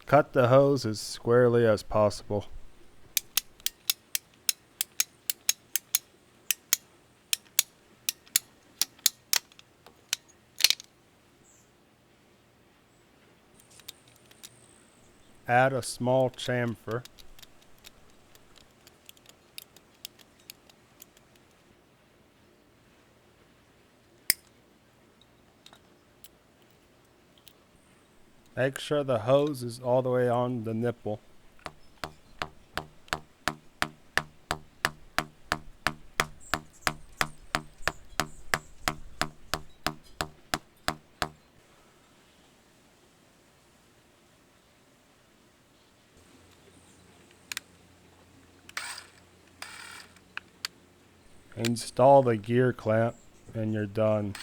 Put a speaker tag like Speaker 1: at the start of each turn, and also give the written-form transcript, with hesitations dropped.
Speaker 1: Cut the hose as squarely as possible. Add a small chamfer. Make sure the hose is all the way on the nipple. Install the gear clamp and you're done.